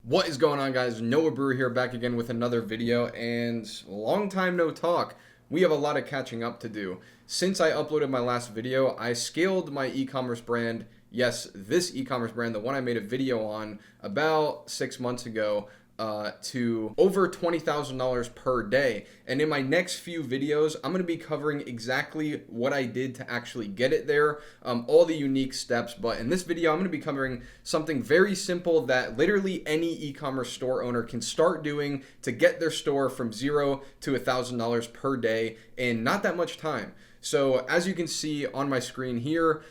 What is going on, guys? Noah Brewer here, back again with another video, and long time no talk. We have a lot of catching up to do. Since I uploaded my last video, I scaled my e-commerce brand. Yes, this e-commerce brand, the one I made a video on about 6 months ago, to over $20,000 per day. And in my next few videos, I'm going to be covering exactly what I did to actually get it there, all the unique steps. But in this video, I'm going to be covering something very simple that literally any e-commerce store owner can start doing to get their store from $0 to $1,000 per day in not that much time. So as you can see on my screen here,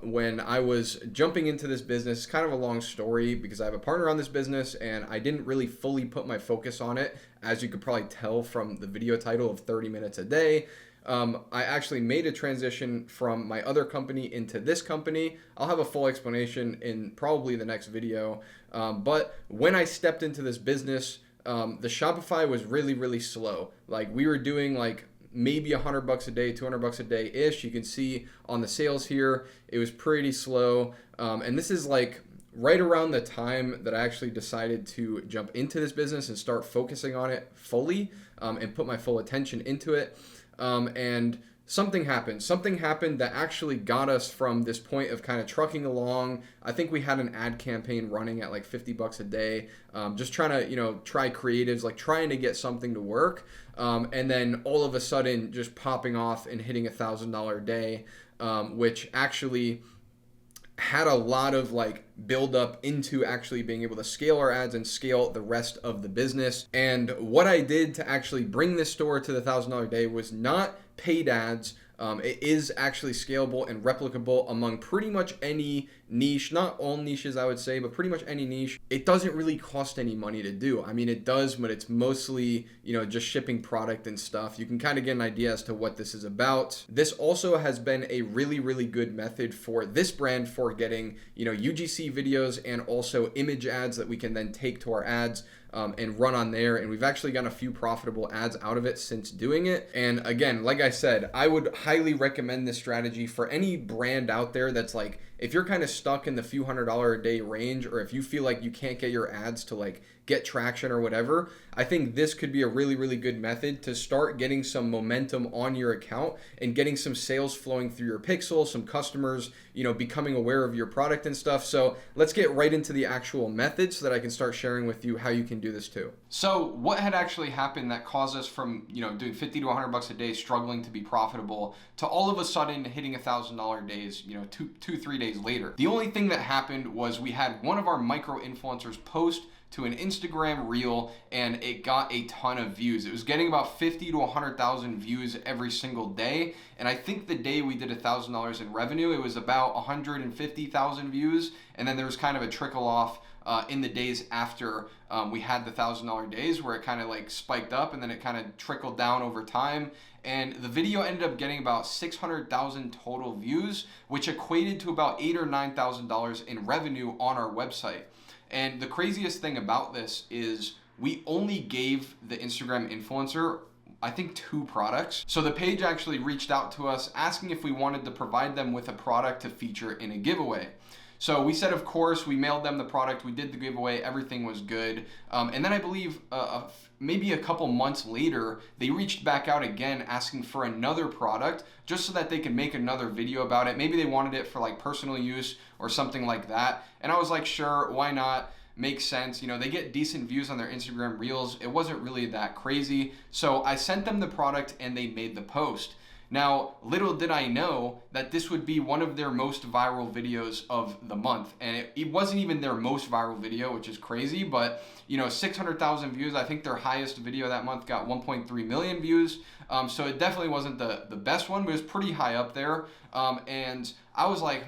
when I was jumping into this business, it's kind of a long story because I have a partner on this business and I didn't really fully put my focus on it, as you could probably tell from the video title of 30 minutes a day. I actually made a transition from my other company into this company. I'll have a full explanation in probably the next video. But when I stepped into this business, the Shopify was really slow. Like, we were doing like maybe $100 a day, $200 a day ish. You can see on the sales here, it was pretty slow. And this is like right around the time that I actually decided to jump into this business and start focusing on it fully, and put my full attention into it. And something happened that actually got us from this point of kind of trucking along. I think we had an ad campaign running at like $50 a day, just trying to, try creatives, like trying to get something to work. And then all of a sudden just popping off and hitting $1,000 a day, which actually had a lot of like build up into actually being able to scale our ads and scale the rest of the business. And what I did to actually bring this store to the $1,000 a day was not paid ads. It is actually scalable and replicable among pretty much any niche, not all niches I would say, but pretty much any niche. It doesn't really cost any money to do. I mean, it does, but it's mostly, just shipping product and stuff. You can kind of get an idea as to what this is about. This also has been a really good method for this brand for getting, UGC videos and also image ads that we can then take to our ads and run on there. And we've actually gotten a few profitable ads out of it since doing it. And again, like I said, I would highly recommend this strategy for any brand out there that's like, if you're kind of stuck in the few $100 a day range, or if you feel like you can't get your ads to like get traction or whatever, I think this could be a really good method to start getting some momentum on your account and getting some sales flowing through your pixel, some customers, becoming aware of your product and stuff. So let's get right into the actual method so that I can start sharing with you how you can do this too. So what had actually happened that caused us from, doing 50 to $100 a day, struggling to be profitable, to all of a sudden hitting $1,000 days, two, 3 days later? The only thing that happened was we had one of our micro influencers post to an Instagram reel and it got a ton of views. It was getting about 50 to 100,000 views every single day. And I think the day we did $1,000 in revenue, it was about 150,000 views. And then there was kind of a trickle off in the days after we had the $1,000 days, where it kind of like spiked up and then it kind of trickled down over time. And the video ended up getting about 600,000 total views, which equated to about $8,000 or $9,000 in revenue on our website. And the craziest thing about this is we only gave the Instagram influencer, I think, 2 products. So the page actually reached out to us asking if we wanted to provide them with a product to feature in a giveaway. So we said, of course. We mailed them the product, we did the giveaway, everything was good. And then I believe maybe a couple months later, they reached back out again asking for another product just so that they could make another video about it. Maybe they wanted it for like personal use or something like that. And I was like, sure, why not? Makes sense. They get decent views on their Instagram reels. It wasn't really that crazy. So I sent them the product and they made the post. Now, little did I know that this would be one of their most viral videos of the month. And it wasn't even their most viral video, which is crazy, but 600,000 views. I think their highest video that month got 1.3 million views. So it definitely wasn't the best one, but it was pretty high up there. And I was like,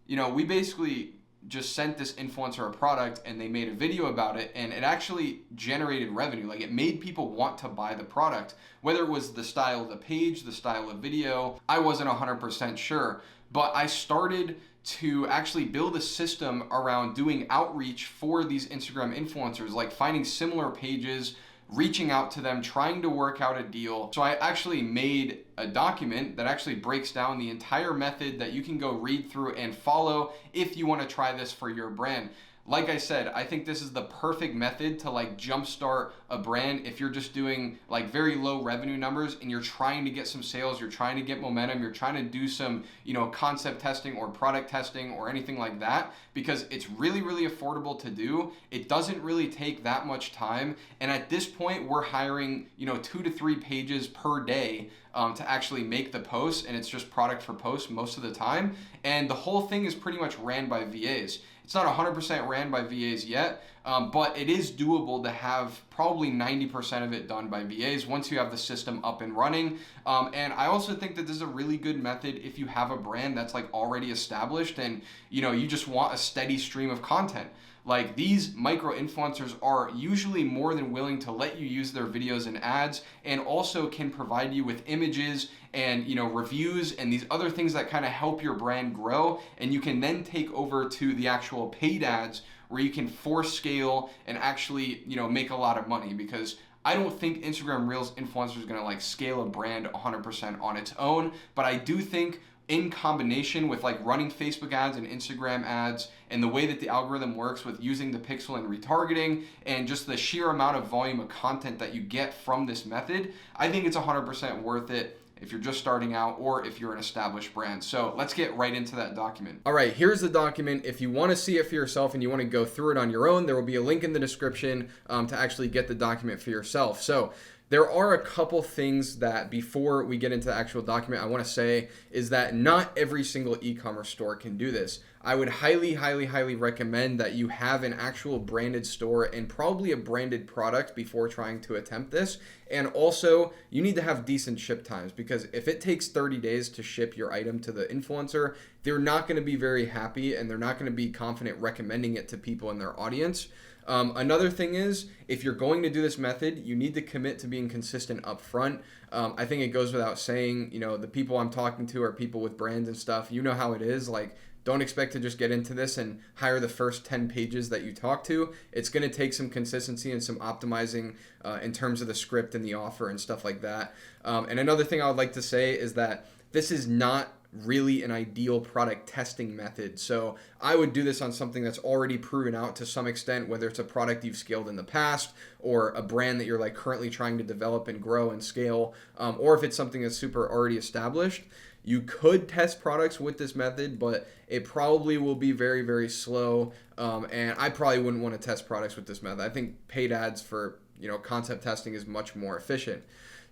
we basically just sent this influencer a product and they made a video about it, and it actually generated revenue. Like, it made people want to buy the product, whether it was the style of the page, the style of video, I wasn't 100% sure. But I started to actually build a system around doing outreach for these Instagram influencers, like finding similar pages, reaching out to them, trying to work out a deal. So I actually made a document that actually breaks down the entire method that you can go read through and follow if you want to try this for your brand. like I said, I think this is the perfect method to like jumpstart a brand if you're just doing like very low revenue numbers and you're trying to get some sales, you're trying to get momentum, you're trying to do some, concept testing or product testing or anything like that, because it's really, really affordable to do. It doesn't really take that much time. And at this point, we're hiring, 2 to 3 pages per day to actually make the posts, and it's just product for post most of the time. And the whole thing is pretty much ran by VAs. It's not 100% ran by VAs yet, but it is doable to have probably 90% of it done by VAs once you have the system up and running. And I also think that this is a really good method if you have a brand that's like already established and you just want a steady stream of content. Like, these micro influencers are usually more than willing to let you use their videos and ads, and also can provide you with images and reviews and these other things that kind of help your brand grow. And you can then take over to the actual paid ads where you can force scale and actually make a lot of money, because I don't think Instagram Reels influencer is going to like scale a brand 100% on its own, but I do think in combination with like running Facebook ads and Instagram ads and the way that the algorithm works with using the pixel and retargeting and just the sheer amount of volume of content that you get from this method, I think it's 100% worth it if you're just starting out or if you're an established brand. So let's get right into that document. All right, here's the document. If you want to see it for yourself and you want to go through it on your own, there will be a link in the description to actually get the document for yourself. So there are a couple things that before we get into the actual document I want to say is that not every single e-commerce store can do this. I would highly, highly, highly recommend that you have an actual branded store and probably a branded product before trying to attempt this. And also, you need to have decent ship times, because if it takes 30 days to ship your item to the influencer, they're not going to be very happy and they're not going to be confident recommending it to people in their audience. Another thing is, if you're going to do this method, you need to commit to being consistent up front. I think it goes without saying, the people I'm talking to are people with brands and stuff. You know how it is. Like, don't expect to just get into this and hire the first 10 pages that you talk to. It's going to take some consistency and some optimizing in terms of the script and the offer and stuff like that. And another thing I would like to say is that this is not really an ideal product testing method. So I would do this on something that's already proven out to some extent, whether it's a product you've scaled in the past or a brand that you're like currently trying to develop and grow and scale, or if it's something that's super already established. You could test products with this method, but it probably will be very, very slow. And I probably wouldn't want to test products with this method. I think paid ads for concept testing is much more efficient.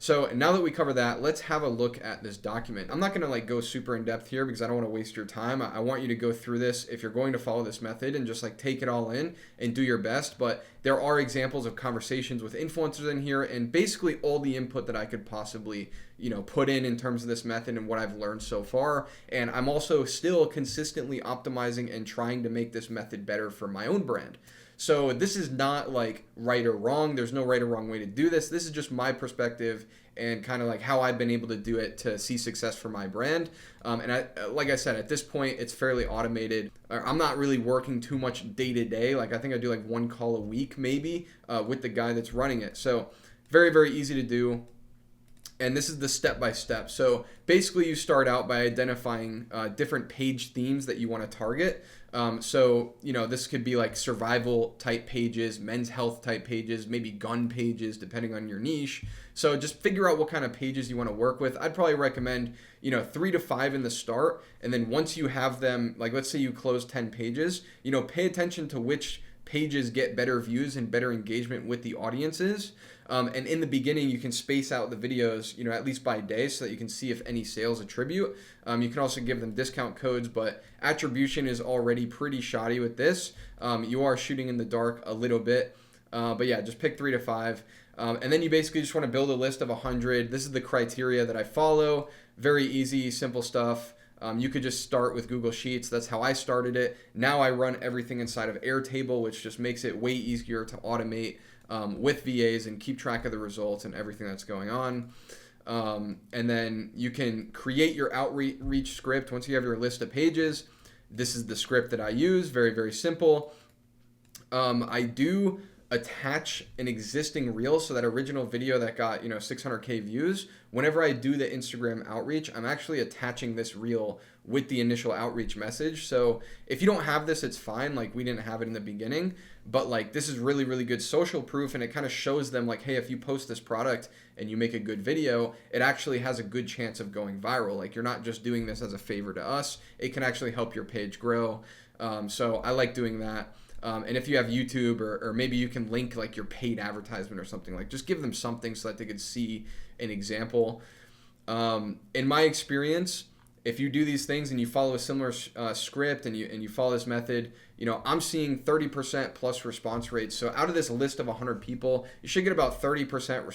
So now that we cover that, let's have a look at this document. I'm not going to like go super in depth here because I don't want to waste your time. I want you to go through this if you're going to follow this method and just like take it all in and do your best. But there are examples of conversations with influencers in here and basically all the input that I could possibly put in terms of this method and what I've learned so far. And I'm also still consistently optimizing and trying to make this method better for my own brand. So this is not like right or wrong. There's no right or wrong way to do this. This is just my perspective and kind of like how I've been able to do it to see success for my brand. And like I said, at this point, it's fairly automated. I'm not really working too much day to day. Like I think I do like one call a week maybe with the guy that's running it. So very, very easy to do. And this is the step-by-step. So basically you start out by identifying different page themes that you want to target. So this could be like survival type pages, men's health type pages, maybe gun pages, depending on your niche. So just figure out what kind of pages you want to work with. I'd probably recommend, 3 to 5 in the start. And then once you have them, like let's say you close 10 pages, pay attention to which pages get better views and better engagement with the audiences. And in the beginning, you can space out the videos, at least by day so that you can see if any sales attribute. You can also give them discount codes, but attribution is already pretty shoddy with this. You are shooting in the dark a little bit. But yeah, just pick 3 to 5. And then you basically just want to build a list of 100. This is the criteria that I follow. Very easy, simple stuff. You could just start with Google Sheets. That's how I started it. Now I run everything inside of Airtable, which just makes it way easier to automate with VAs and keep track of the results and everything that's going on. And then you can create your outreach script once you have your list of pages. This is the script that I use. Very, very simple. I do attach an existing reel. So that original video that got 600K views, whenever I do the Instagram outreach, I'm actually attaching this reel with the initial outreach message. So if you don't have this, it's fine. Like, we didn't have it in the beginning, but like, this is really, really good social proof, and it kind of shows them like, hey, if you post this product and you make a good video, it actually has a good chance of going viral. Like, you're not just doing this as a favor to us. It can actually help your page grow. So I like doing that. And if you have YouTube, or maybe you can link like your paid advertisement or something, like just give them something so that they could see an example. In my experience, if you do these things and you follow a similar script and you follow this method, I'm seeing 30% plus response rates. So out of this list of 100 people, you should get about 30%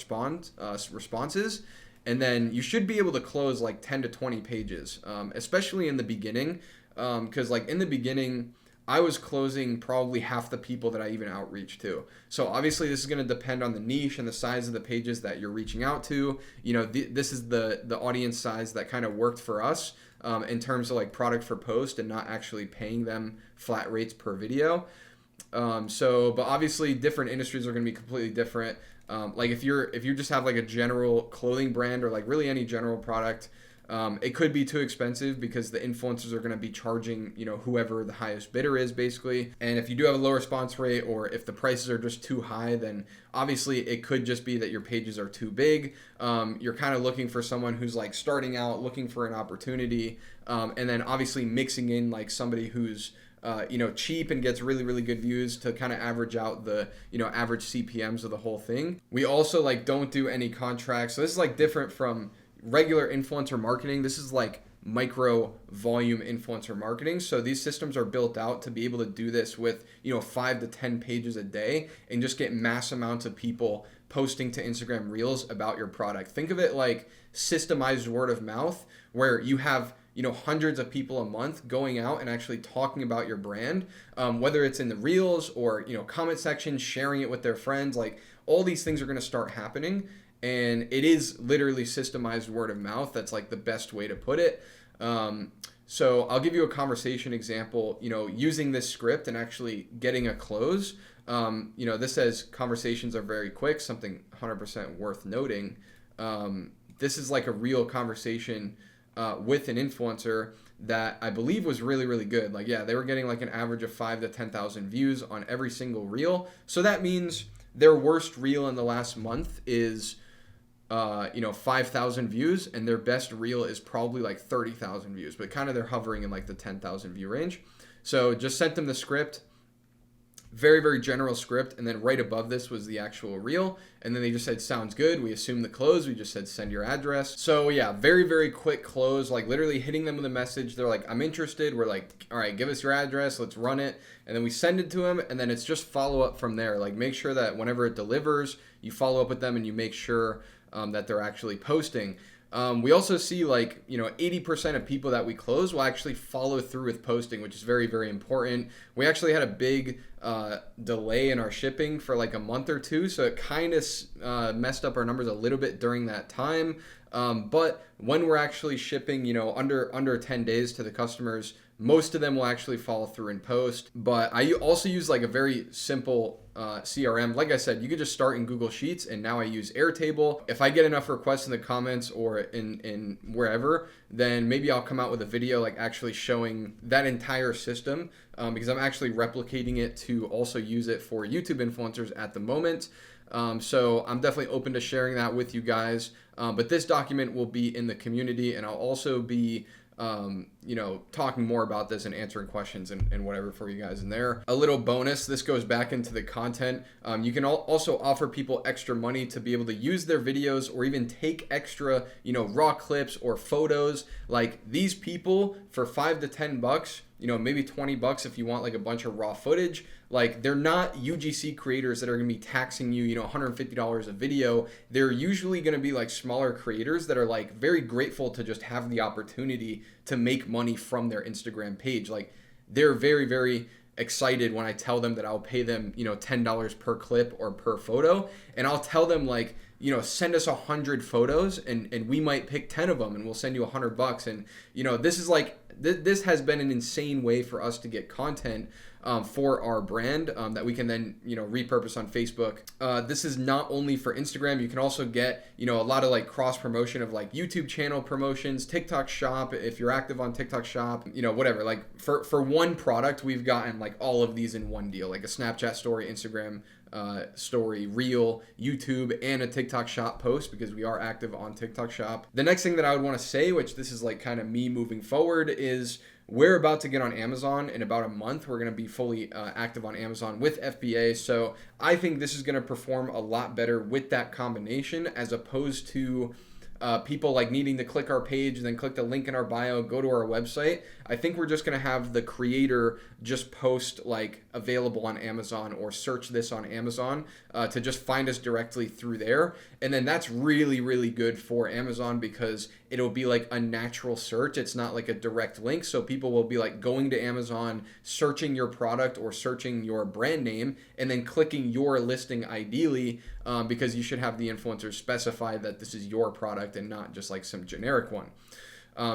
responses. And then you should be able to close like 10 to 20 pages, especially in the beginning. Because like in the beginning, I was closing probably half the people that I even outreach to. So obviously this is going to depend on the niche and the size of the pages that you're reaching out to. This is the audience size that kind of worked for us in terms of like product for post and not actually paying them flat rates per video. But obviously different industries are going to be completely different. Like if you just have like a general clothing brand or like really any general product, it could be too expensive because the influencers are going to be charging, whoever the highest bidder is basically. And if you do have a low response rate, or if the prices are just too high, then obviously it could just be that your pages are too big. You're kind of looking for someone who's like starting out, looking for an opportunity. And then obviously mixing in like somebody who's cheap and gets really, really good views to kind of average out the, average CPMs of the whole thing. We also like don't do any contracts. So this is like different from regular influencer marketing. This is like micro volume influencer marketing. So these systems are built out to be able to do this with, 5 to 10 pages a day and just get mass amounts of people posting to Instagram Reels about your product. Think of it like systemized word of mouth, where you have hundreds of people a month going out and actually talking about your brand, whether it's in the Reels or, comment sections, sharing it with their friends. Like, all these things are going to start happening. And it is literally systemized word of mouth. That's like the best way to put it. So I'll give you a conversation example, using this script and actually getting a close. This says conversations are very quick, something 100% worth noting. This is like a real conversation with an influencer that I believe was really, really good. Like, yeah, they were getting like an average of 5 to 10,000 views on every single reel. So that means their worst reel in the last month is 5,000 views, and their best reel is probably like 30,000 views, but kind of they're hovering in like the 10,000 view range. So just sent them the script, very, very general script, and then right above this was the actual reel, and then they just said, sounds good. We assumed the close. We just said, send your address. So yeah, very, very quick close, like literally hitting them with a message. They're like, I'm interested. We're like, all right, give us your address. Let's run it. And then we send it to them, and then it's just follow up from there. Like, make sure that whenever it delivers, you follow up with them and you make sure that they're actually posting. We also see like, 80% of people that we close will actually follow through with posting, which is very, very important. We actually had a big delay in our shipping for like a month or two. So it kind of messed up our numbers a little bit during that time. But when we're actually shipping, under 10 days to the customers, most of them will actually follow through and post. But I also use like a very simple CRM. Like I said, you could just start in Google Sheets, and now I use Airtable. If I get enough requests in the comments or in wherever, then maybe I'll come out with a video like actually showing that entire system, because I'm actually replicating it to also use it for YouTube influencers at the moment. So I'm definitely open to sharing that with you guys. But this document will be in the community, and I'll also be talking more about this and answering questions and whatever for you guys in there. A little bonus, this goes back into the content. You can also offer people extra money to be able to use their videos, or even take extra, raw clips or photos. Like, these people for $5 to $10, maybe $20 if you want like a bunch of raw footage. Like, they're not UGC creators that are going to be taxing you, $150 a video. They're usually going to be like smaller creators that are like very grateful to just have the opportunity to make money from their Instagram page. Like, they're very, very excited when I tell them that I'll pay them, $10 per clip or per photo. And I'll tell them like, send us 100 photos and we might pick 10 of them and we'll send you $100. And, this is like, this has been an insane way for us to get content for our brand that we can then repurpose on Facebook. This is not only for Instagram. You can also get a lot of like cross promotion of like YouTube channel promotions, TikTok Shop if you're active on TikTok Shop, whatever. Like for one product, we've gotten like all of these in one deal, like a Snapchat story, Instagram story, reel, YouTube, and a TikTok Shop post, because we are active on TikTok Shop. The next thing that I would want to say, which this is like kind of me moving forward, is we're about to get on Amazon in about a month. We're going to be fully active on Amazon with FBA. So I think this is going to perform a lot better with that combination, as opposed to people like needing to click our page and then click the link in our bio, go to our website. I think we're just going to have the creator just post like available on Amazon or search this on Amazon to just find us directly through there. And then that's really, really good for Amazon, because it'll be like a natural search. It's not like a direct link. So people will be like going to Amazon, searching your product or searching your brand name, and then clicking your listing ideally, because you should have the influencer specify that this is your product and not just like some generic one.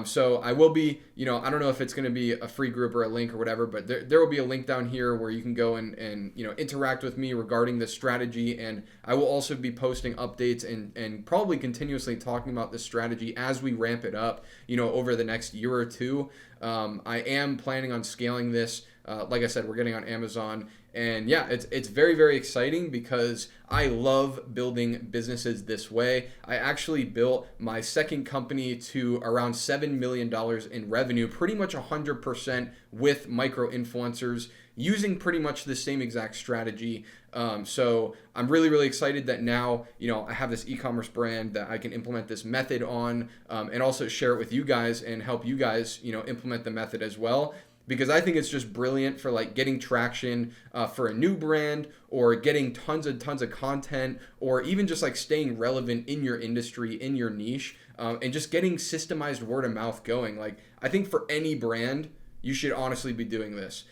So I will be, I don't know if it's going to be a free group or a link or whatever, but there will be a link down here where you can go and interact with me regarding this strategy. And I will also be posting updates and probably continuously talking about this strategy as we ramp it up, over the next year or two. I am planning on scaling this. Like I said, we're getting on Amazon, and yeah, it's very, very exciting, because I love building businesses this way. I actually built my second company to around $7 million in revenue, pretty much 100% with micro influencers, using pretty much the same exact strategy. So I'm really, really excited that now, I have this e-commerce brand that I can implement this method on, and also share it with you guys and help you guys, implement the method as well. Because I think it's just brilliant for like getting traction for a new brand, or getting tons of content, or even just like staying relevant in your industry, in your niche, and just getting systemized word of mouth going. Like, I think for any brand, you should honestly be doing this.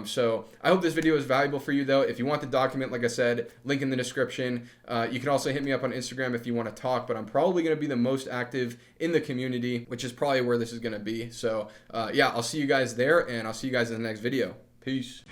So I hope this video is valuable for you, though. If you want the document, like I said, link in the description. You can also hit me up on Instagram if you want to talk, but I'm probably going to be the most active in the community, which is probably where this is going to be. So yeah, I'll see you guys there, and I'll see you guys in the next video. Peace.